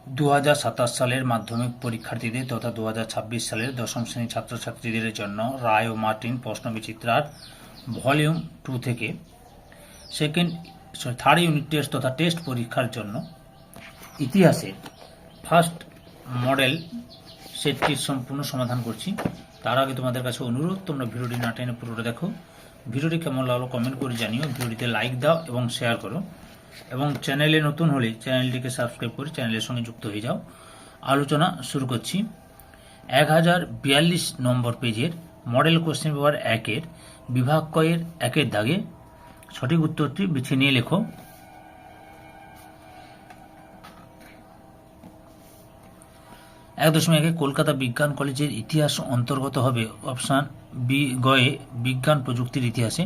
2027 সালের মাধ্যমিক পরীক্ষার্থীদের তথা 2026 সালের দশম শ্রেণীর ছাত্রছাত্রীদের জন্য রায় ও মার্টিন প্রশ্নবিচিত্রার ভলিউম 2 থেকে থার্ড ইউনিট টেস্ট তথা টেস্ট পরীক্ষার জন্য ইতিহাসের ফার্স্ট মডেল সেটটির সম্পূর্ণ সমাধান করছি। তার আগে তোমাদের কাছে অনুরোধ, তোমরা ভিডিওটি না টেনে পুরোটা দেখো। ভিডিওটি কেমন লাগলো কমেন্ট করে জানিও, ভিডিওটিতে লাইক দাও এবং শেয়ার করো, এবং চ্যানেলে নতুন হলে চ্যানেলটিকে সাবস্ক্রাইব করে চ্যানেলের সঙ্গে যুক্ত হয়ে যাও। আলোচনা শুরু করছি। 1042 নম্বর পেজের মডেল কোশ্চেন পেপার 1-এর বিভাগ কয়ের 1-এর দাগে সঠিক উত্তরটি বেছে নিয়ে লেখো। এক দশমিক কলকাতা বিজ্ঞান কলেজের ইতিহাস অন্তর্গত হবে অপশান বি গয়ে বিজ্ঞান প্রযুক্তির ইতিহাসে।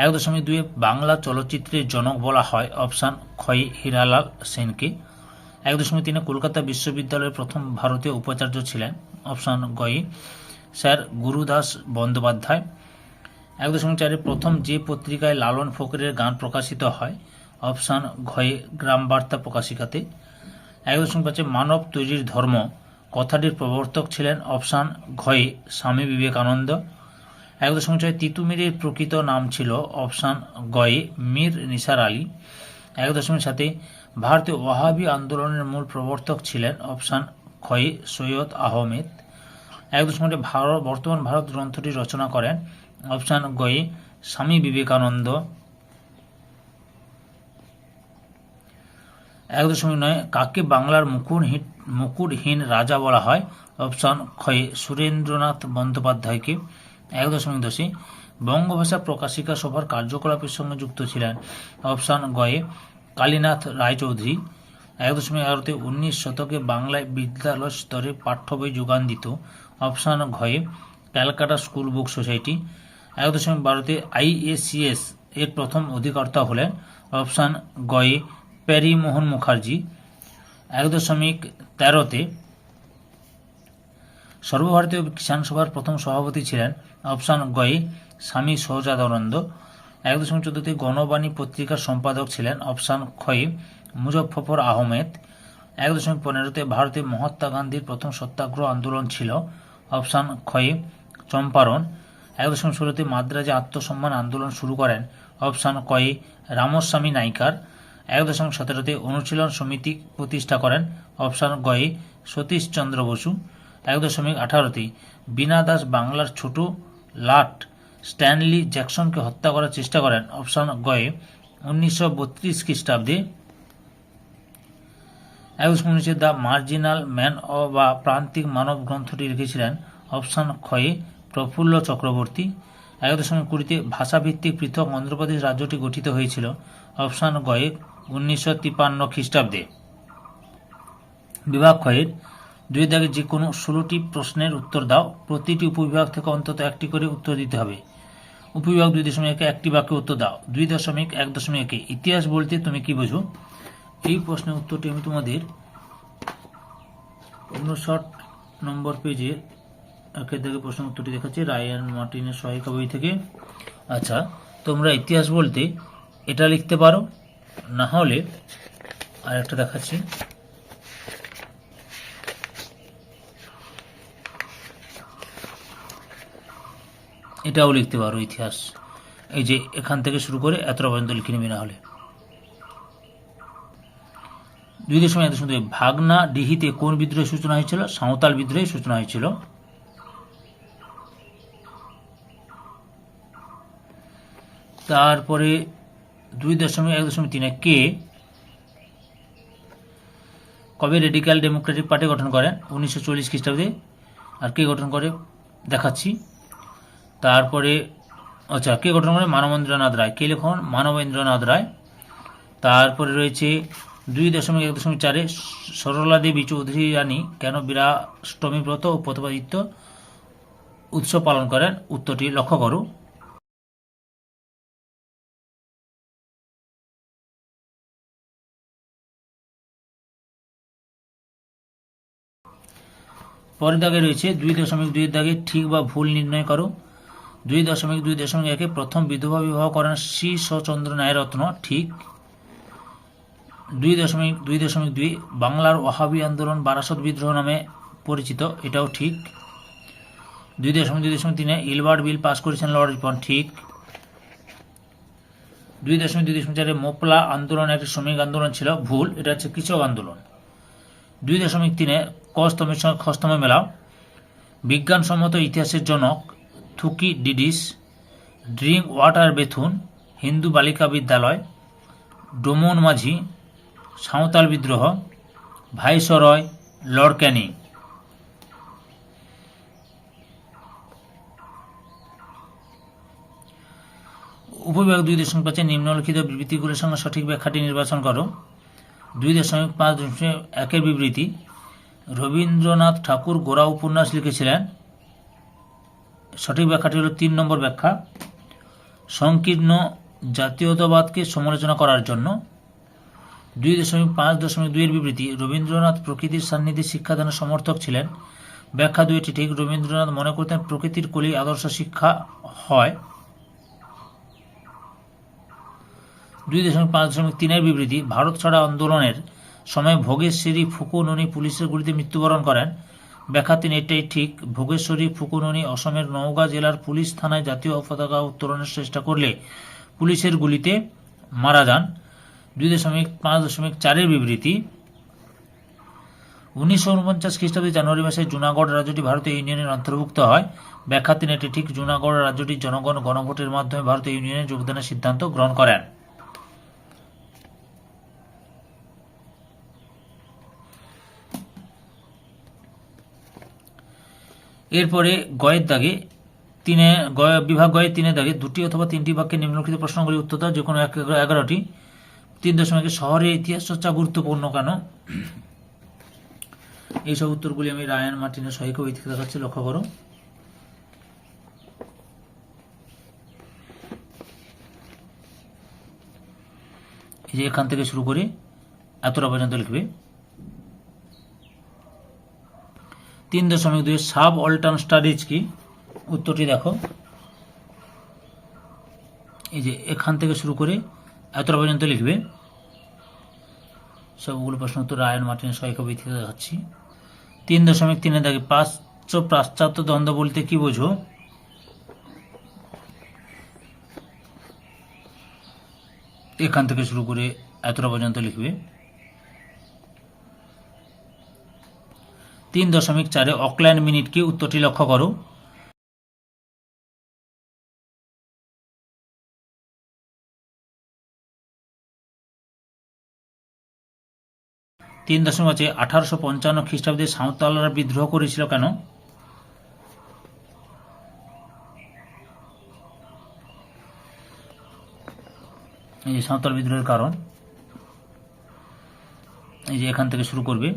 1.2 বাংলা চলচ্চিত্রের জনক বলা হয় অপশান ক্ষয় হীরালাল সেনকে। 1.3 কলকাতা বিশ্ববিদ্যালয়ের প্রথম ভারতীয় উপাচার্য ছিলেন অপশান গয়ে স্যার গুরুদাস বন্দ্যোপাধ্যায়। 1.4 প্রথম যে পত্রিকায় লালন ফকিরের গান প্রকাশিত হয় অপশান ঘয়ে গ্রাম বার্তা প্রকাশিকাতে। 1.5 মানব তৈরির ধর্ম কথাটির প্রবর্তক ছিলেন অপশান ঘয়ে স্বামী বিবেকানন্দ। 1.6 তিতুমিরের প্রকৃত নাম ছিল অপশান গয়ে মীর নিসার আলী। 1.7 ভারতীয় ওয়াহাবি আন্দোলনের মূল প্রবর্তক ছিলেন অপশান খয়ে সৈয়দ আহমেদ। 1.8 বর্তমান ভারত গ্রন্থটি রচনা করেন অপশান গয়ে স্বামী বিবেকানন্দ। 1.9 কাকে বাংলার মুকুটহীন রাজা বলা হয় অপশান খয়ে সুরেন্দ্রনাথ বন্দ্যোপাধ্যায়কে। 1.10 বঙ্গভাষা প্রকাশিকা সভার কার্যকলাপের সঙ্গে যুক্ত ছিলেন অপশান গয়ে কালীনাথ রায়চৌধুরী। 1.11 19 শতকে বাংলায় বিদ্যালয় স্তরে পাঠ্য বই যোগান দিত অপশান ঘয়ে Calcutta school book society. 1.12 IACS এর প্রথম অধিকর্তা হলেন অপশান গয়ে প্যারিমোহন মুখার্জি। 1.13 সর্বভারতীয় কিষাণ সভার প্রথম সভাপতি ছিলেন অপশান গয়ে স্বামী সহজাদানন্দ। 1.14 গণবাণী পত্রিকার সম্পাদক ছিলেন অপশান খয়ে মুজফফর আহমেদ। 1.15 ভারতে মহাত্মা গান্ধীর প্রথম সত্যাগ্রহ আন্দোলন ছিল অপশান খয়ে চম্পারণ। 1.16 মাদ্রাজে আত্মসম্মান আন্দোলন শুরু করেন অপশান কয়ে রামস্বামী নাইকার। 1.17 অনুশীলন সমিতি প্রতিষ্ঠা করেন অপশান গয়ে সতীশ চন্দ্র বসু। 1.18 বীণা দাস বাংলার ছোট লাট স্ট্যানলি জ্যাকসনকে হত্যা করার চেষ্টা করেন অপশান গয়ে 1932 খ্রিস্টাব্দে। 1.19 দ্য মার্জিনাল ম্যান বা প্রান্তিক মানব গ্রন্থটি লিখেছিলেন অপশান খয়ে প্রফুল্ল চক্রবর্তী। 1.20 ভাষাভিত্তিক পৃথক অন্ধ্রপ্রদেশ রাজ্যটি গঠিত হয়েছিল অপশান গয়ে 1953 খ্রিস্টাব্দে। বিভাগ ক্ষয়ের 2 দাগে যে কোনো 16টি প্রশ্নের উত্তর দাও। প্রতিটি উপবিভাগ থেকে অন্তত একটি করে উত্তর দিতে হবে। উপবিভাগ 2.1 একটি বাক্যে উত্তর দাও। 2.1 ইতিহাস বলতে তুমি কি বোঝো? এই প্রশ্নের উত্তরটি আমি তোমাদের 59 নম্বর পেজে একের দাগে প্রশ্নের উত্তরটি দেখাচ্ছি রায়ান মার্টিনের সহায়িকা বই থেকে। আচ্ছা, তোমরা ইতিহাস বলতে এটা লিখতে পারো, না হলে আর একটা দেখাচ্ছি। এটাও লিখতে পারো ইতিহাস, এই যে এখান থেকে শুরু করে এতটা পর্যন্ত লিখে নেবে। না হলে 2.1 ভাগনা ডিহিতে কোন বিদ্রোহের সূচনা হয়েছিল? সাঁওতাল বিদ্রোহের সূচনা হয়েছিল। তারপরে 2.1.3 কে কবে রেডিক্যাল ডেমোক্রেটিক পার্টি গঠন করেন? 1940 খ্রিস্টাব্দে। আর কে গঠন করে দেখাচ্ছি। তারপরে আচ্ছা, কে গঠন করে? মানবেন্দ্রনাথ রায়। কে লেখন? মানবেন্দ্রনাথ রায়। তারপরে রয়েছে 2.1.4 সরলা দেবী চৌধুরী রানী কেন বীরাষ্টমী ব্রত ও প্রতিপাদিত্য উৎসব পালন করেন? উত্তরটি লক্ষ্য করো। পরের দাগে রয়েছে 2.2 দাগে ঠিক বা ভুল নির্ণয় করো। 2.2.1 প্রথম বিধবা বিবাহ করেন শ্রী শচন্দ্র ন্যায়রত্ন, ঠিক। 2.2 বাংলার ওয়াহাবি আন্দোলন বারাসত বিদ্রোহ নামে পরিচিত, এটাও ঠিক। 2.2.3 ইলবার্ট বিল পাস করেছেন লর্ড রিপন, ঠিক। 2.2.4 মোপলা আন্দোলন একটি শ্রমিক আন্দোলন ছিল, ভুল, এটা হচ্ছে কৃষক আন্দোলন। 2.3 কস্তমের সঙ্গে খস্তমে মেলাও। বিজ্ঞানসম্মত ইতিহাসের জনক থুকিডিডিস। ড্রিঙ্ক ওয়াটার বেথুন, হিন্দু বালিকা বিদ্যালয়। ডোমন মাঝি, সাঁওতাল বিদ্রোহ। Viceroy, Lord Canning. উপবিভাগ 2.5 নিম্নলিখিত বিবৃতিগুলির সঙ্গে সঠিক ব্যাখ্যাটি নির্বাচন করো। 2.5.1 বিবৃতি, রবীন্দ্রনাথ ঠাকুর গোরা উপন্যাস লিখেছিলেন। সঠিক ব্যাখ্যাটি হল 3 নম্বর ব্যাখ্যা, সংকীর্ণ জাতীয়তাবাদকে সমালোচনা করার জন্য। 2.5.2 বিবৃতি, রবীন্দ্রনাথ প্রকৃতির সান্নিধ্যে শিক্ষাদানের সমর্থক ছিলেন। ব্যাখ্যা 2টি ঠিক, রবীন্দ্রনাথ মনে করতেন প্রকৃতির কোলেই আদর্শ শিক্ষা হয়। 2.5.3 বিবৃতি, ভারত ছাড়া আন্দোলনের সময় ভোগেশ্বরী ফুকননি পুলিশের গুলিতে মৃত্যুবরণ করেন। ব্যাখ্যা 3 এটাই ঠিক, ভোগেশ্বরী ফুকননি অসমের নওগাঁ জেলার পুলিশ থানায় জাতীয় পতাকা উত্তোলনের চেষ্টা করলে পুলিশের গুলিতে মারা যান। 2.5.4 বিবৃতি, 1949 খ্রিস্টাব্দে জানুয়ারি মাসে জুনাগড় রাজ্যটি ভারতীয় ইউনিয়নের অন্তর্ভুক্ত হয়। ব্যাখ্যা 3 এটি ঠিক, জুনাগড় রাজ্যটির জনগণ গণভোটের মাধ্যমে ভারতীয় ইউনিয়নে যোগদানের সিদ্ধান্ত গ্রহণ করেন। এরপরে গয়ের দাগে বিভাগ গয়ের 3 দাগে 2টি অথবা 3টি বাক্যে নিম্নলিখিত প্রশ্নগুলি উত্তর দাও, যে কোনো 11টি। 3.1 শহরের ইতিহাস চর্চা গুরুত্বপূর্ণ কেন? এইসব উত্তরগুলি আমি রায়ান মার্টিনের সহায়িকা বই থেকে দেখাচ্ছি, লক্ষ্য করো। এই যে এখান থেকে শুরু করে এতটা পর্যন্ত লিখবে। 3.2 সাব অল্টার্ন স্টাডিজ কি? উত্তরটি দেখো, এই যে এখান থেকে শুরু করে এতটা পর্যন্ত লিখবে। সবগুলো প্রশ্ন উত্তর রায়ান মার্টিনের সহায়িকা বই থেকে দেখাচ্ছি। 3.3 দেখে পাশ্চাত্য দ্বন্দ্ব বলতে কি বোঝো? এখান থেকে শুরু করে এতটা পর্যন্ত লিখবে। 3.4 অকল্যান্ড মিনিট কি? উত্তরটি লক্ষ্য করো। তিন 1855 খ্রিস্টাব্দে সাঁওতালরা বিদ্রোহ করেছিল কেন? এই যে সাঁওতাল বিদ্রোহের কারণ, এই যে এখান থেকে শুরু করবে,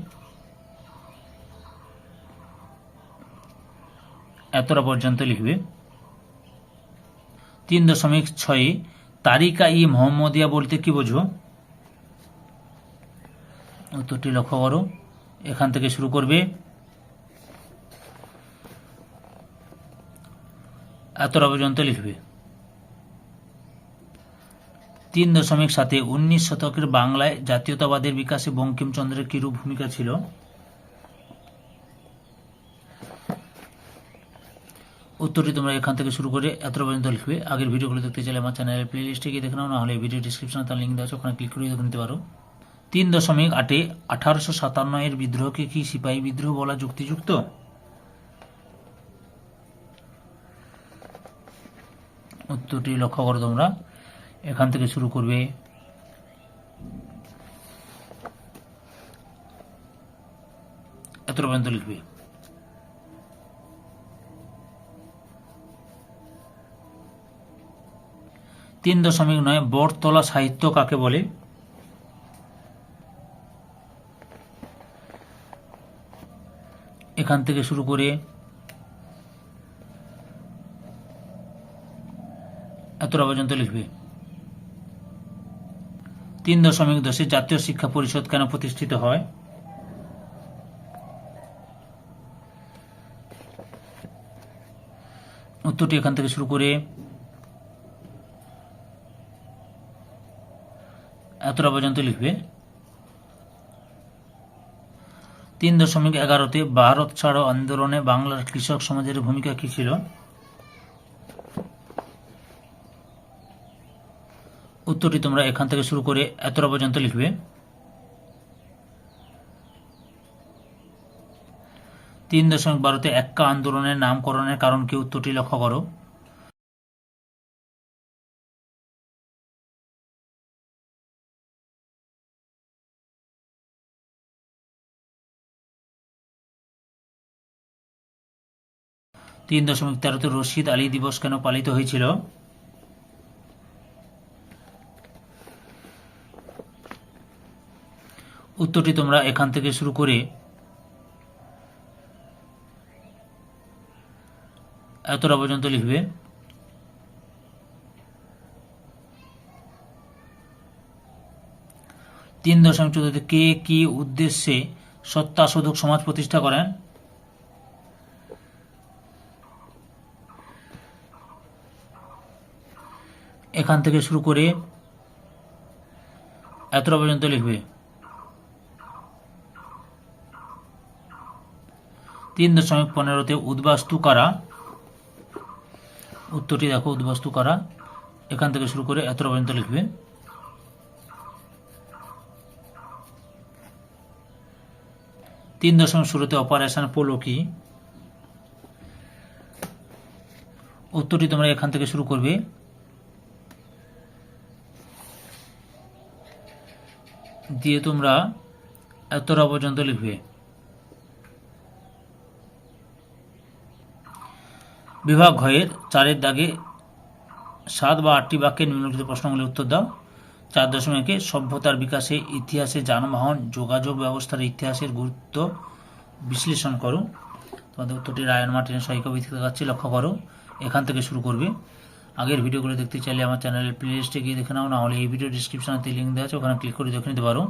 এতটা পর্যন্ত লিখবে। 3.6 তারিকা ই মোহাম্মদিয়া বলতে কি বোঝো? উত্তরটি লক্ষ্য করো, এখান থেকে শুরু করবে, এতটা পর্যন্ত লিখবে। 3.7 19 শতকের বাংলায় জাতীয়তাবাদের বিকাশে বঙ্কিমচন্দ্রের কিরূপ ভূমিকা ছিল? উত্তরটি তোমরা এখান থেকে শুরু করে এতটা পর্যন্ত লিখবে। আগের ভিডিওগুলো দেখতে চাইলে আমার চ্যানেলের প্লেলিস্টে গিয়ে দেখে নাও, না হলে ভিডিও ডিসক্রিপশনে তার লিঙ্ক দেওয়া আছে, ওখানে ক্লিক করে দেখে নিতে পারো। 3.8 1857 এর বিদ্রোহকে কি সিপাহী বিদ্রোহ বলা যুক্তিযুক্ত? উত্তরটি লক্ষ্য করো তোমরা, এখান থেকে শুরু করবে, এতটা পর্যন্ত লিখবে। 3.9 বটতলা সাহিত্য কাকে বলে? এখান থেকে শুরু করে এতটা পর্যন্ত লিখবে। 3.10 জাতীয় শিক্ষা পরিষদ কেন প্রতিষ্ঠিত হয়? উত্তরটি এখান থেকে শুরু করে এতটা পর্যন্ত লিখবে। 3.11 ভারত ছাড়ো আন্দোলনে বাংলার কৃষক সমাজের ভূমিকা কি ছিল? উত্তরটি তোমরা এখান থেকে শুরু করে এতটা পর্যন্ত লিখবে। 3.12 এক্কা আন্দোলনের নামকরণের কারণ কি? উত্তরটি লক্ষ্য করো। তিন 3.13 রশিদ আলী দিবস কেন পালিত হয়েছিল? উত্তরটি তোমরা এখান থেকে শুরু করে এতটা পর্যন্ত লিখবে। 3.14 কে কি উদ্দেশ্যে সত্তাশোধক সমাজ প্রতিষ্ঠা করেন? এখান থেকে শুরু করে এতটা পর্যন্ত লিখবে। 3.15 উদ্বাস্তু কারা? উত্তরটি দেখো, উদ্বাস্তু কারা। এখান থেকে শুরু করে এতটা পর্যন্ত লিখবে। 3.16 অপারেশন পোলো কি? উত্তরটি তোমরা এখান থেকে শুরু করবে। দিয়ে তোমরা এতটা পর্যন্ত লিখবে। বিভাগ ঘয়ের 4 দাগে 7 বা 8টি বাক্যে নিম্নলিখিত প্রশ্নগুলির উত্তর দাও। 4.1 সভ্যতার বিকাশে ইতিহাসে যানবাহন যোগাযোগ ব্যবস্থার ইতিহাসের গুরুত্ব বিশ্লেষণ করো। তোমাদের উত্তরটি রায়ান মার্টিনের সহায়িকা ভিত্তিতে দেখাচ্ছি, লক্ষ্য করো। এখান থেকে শুরু করবে। আগের ভিডিওগুলো দেখতে চাইলে আমার চ্যানেলের প্লেলিস্টে গিয়ে দেখে নাও, না হলে এই ভিডিও ডিসক্রিপশনে লিঙ্ক দেওয়া আছে, ওখানে ক্লিক করে দেখে নিতে পারো।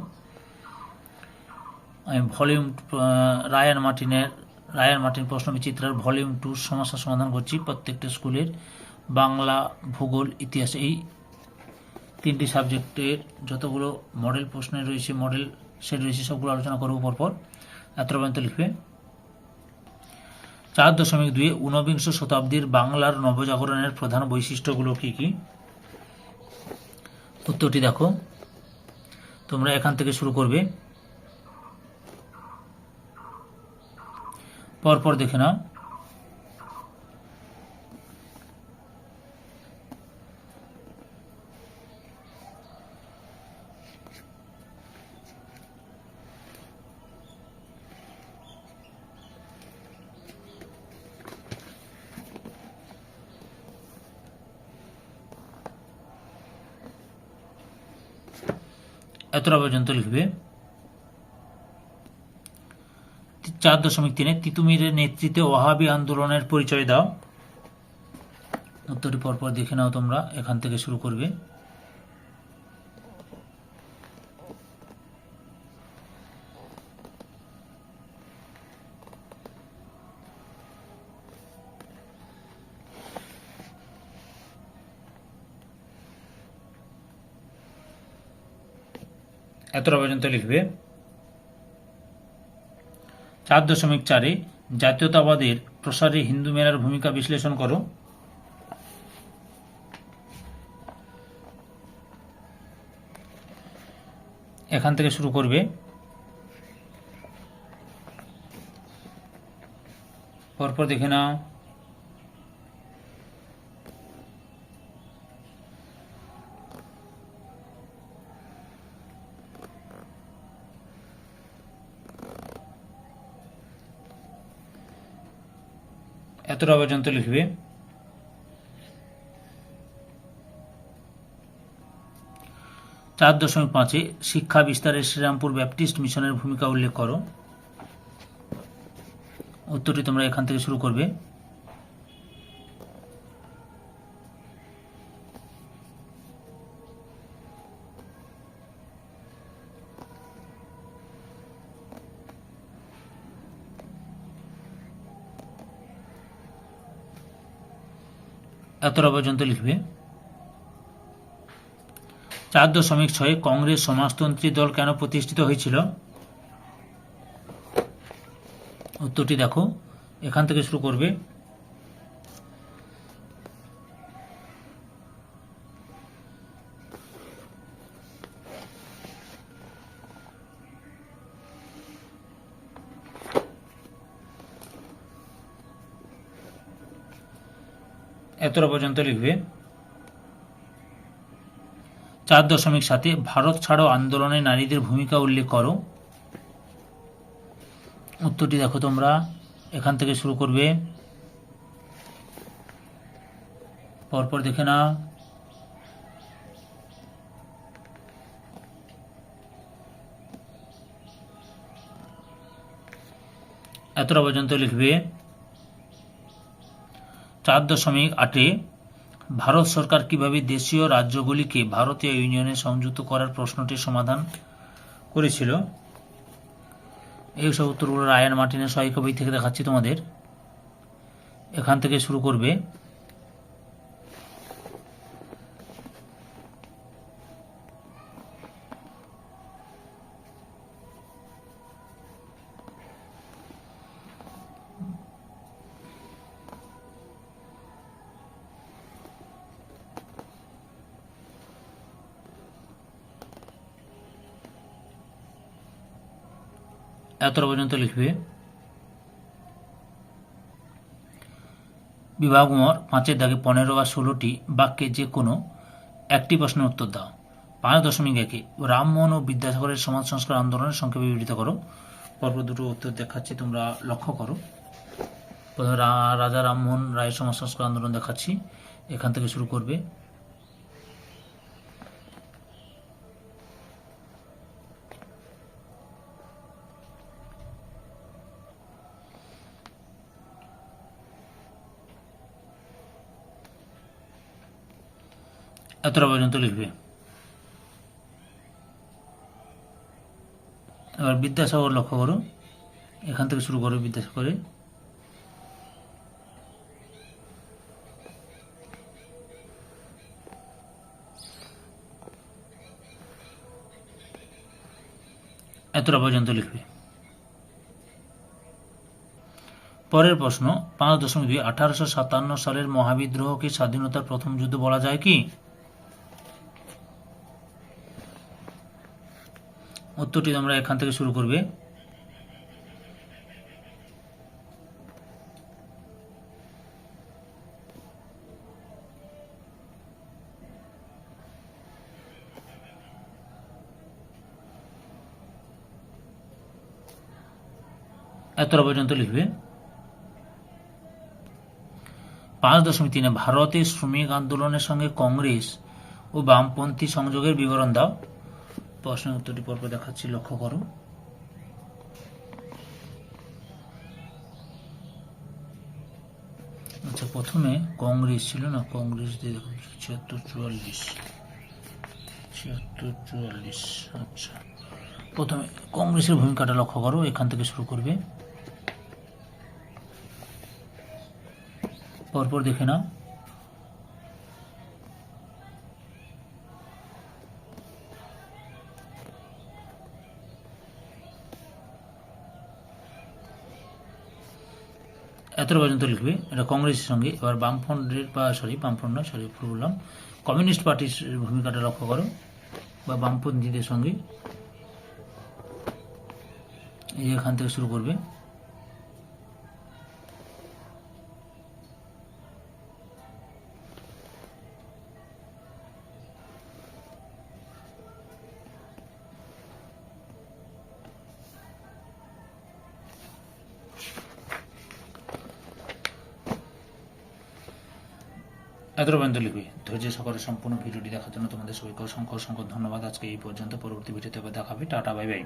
আমি ভলিউম রায়ান মার্টিন প্রশ্নবিচিত্রার ভলিউম 2 সমস্যা সমাধান করছি। প্রত্যেকটা স্কুলের বাংলা, ভূগোল, ইতিহাস এই 3টি সাবজেক্টের যতগুলো মডেল প্রশ্ন রয়েছে, মডেল সেট রয়েছে, সবগুলো আলোচনা করবো পরপর। এত পর্যন্ত লিখবে। 4.2 ঊনবিংশ শতাব্দীর বাংলার নবজাগরণের প্রধান বৈশিষ্ট্যগুলো কি কি? উত্তরটি দেখো, তোমরা এখান থেকে শুরু করবে। পরপর দেখে নাও। এতটা পর্যন্ত লিখবে। 4.3 তিতুমিরের নেতৃত্বে ওয়াহাবি আন্দোলনের পরিচয় দাও। উত্তরটি পরপর দেখে নাও তোমরা, এখান থেকে শুরু করবে। এতটা পর্যন্ত লিখবে। 4.4 জাতীয়তাবাদের প্রসারে হিন্দু মেলার ভূমিকা বিশ্লেষণ করো। এখান থেকে শুরু করবে। পরপর দেখে নাও। এতটা পর্যন্ত লিখবে। 4.5 শিক্ষা বিস্তারে শ্রীরামপুর ব্যাপটিস্ট মিশনের ভূমিকা উল্লেখ করো। উত্তরটি তোমরা এখান থেকে শুরু করবে। এতটা পর্যন্ত লিখবে। 4.6 কংগ্রেস সমাজতন্ত্রী দল কেন প্রতিষ্ঠিত হয়েছিল? উত্তরটি দেখো, এখান থেকে শুরু করবে। এতটা পর্যন্ত লিখবে। 4.7 ভারত ছাড়ো আন্দোলনে নারীদের ভূমিকা উল্লেখ করো। উত্তরটি দেখো তোমরা, এখান থেকে শুরু করবে। পরপর দেখে নাও। এতটা পর্যন্ত লিখবে। 4.8 ভারত সরকার কিভাবে দেশীয় রাজ্যগুলিকে ভারতীয় ইউনিয়নে সংযুক্ত করার প্রশ্নটির সমাধান করেছিল। এই সব উত্তরগুলো রায়ান মার্টিনের সহায়িকা বই থেকে দেখাচ্ছি তোমাদের। এখান থেকে শুরু করবে। এতটা পর্যন্ত লিখবে। বিভাগ 5-এর দাগে 15 বা 16টি বাক্যে যে কোনো একটি প্রশ্নের উত্তর দাও। 5.1 রামমোহন ও বিদ্যাসাগরের সমাজ সংস্কার আন্দোলনের সংক্ষেপে বিবৃত করো। পরপর দুটো উত্তর দেখাচ্ছি, তোমরা লক্ষ্য করো। প্রথমে রাজা রামমোহন রায়ের সমাজ সংস্কার আন্দোলন দেখাচ্ছি, এখান থেকে শুরু করবে। এতটা পর্যন্ত লিখবে। এবার বিদ্যাসাগর লক্ষ্য করো, এখান থেকে শুরু করো বিদ্যাসাগরে। এতটা পর্যন্ত লিখবে। পরের প্রশ্ন 5.2 1857 সালের মহাবিদ্রোহকে স্বাধীনতার প্রথম যুদ্ধ বলা যায় কি? উত্তরটি তোমরা এখান থেকে শুরু করবে। এতটা পর্যন্ত লিখবে। 5.3 ভারতের শ্রমিক আন্দোলনের সঙ্গে কংগ্রেস ও বামপন্থী সংযোগের বিবরণ দাও। প্রশ্নের উত্তরটি পরপর দেখাচ্ছি, লক্ষ্য করো। আচ্ছা, প্রথমে কংগ্রেস ছিল না, কংগ্রেস দিয়ে দেখো 76-44। আচ্ছা, প্রথমে কংগ্রেসের ভূমিকাটা লক্ষ্য করো, এখান থেকে শুরু করবে। পরপর দেখে নাও। এতটা পর্যন্ত লিখবে, এটা কংগ্রেসের সঙ্গে। এবার বামফ্রন্টের বামফ্রন্ট নয়, ভুল বললাম, কমিউনিস্ট পার্টির ভূমিকাটা লক্ষ্য করো, বা বামপন্থীদের সঙ্গে। এখান থেকে শুরু করবে। এতটা পর্যন্ত লিখবে। ধৈর্য সহকারে সম্পূর্ণ ভিডিওটি দেখার জন্য তোমাদের সবাইকে অসংখ্য অসংখ্য ধন্যবাদ। আজকে এই পর্যন্ত, পরবর্তী ভিডিওতে আবার দেখাবে। Tata, bye bye.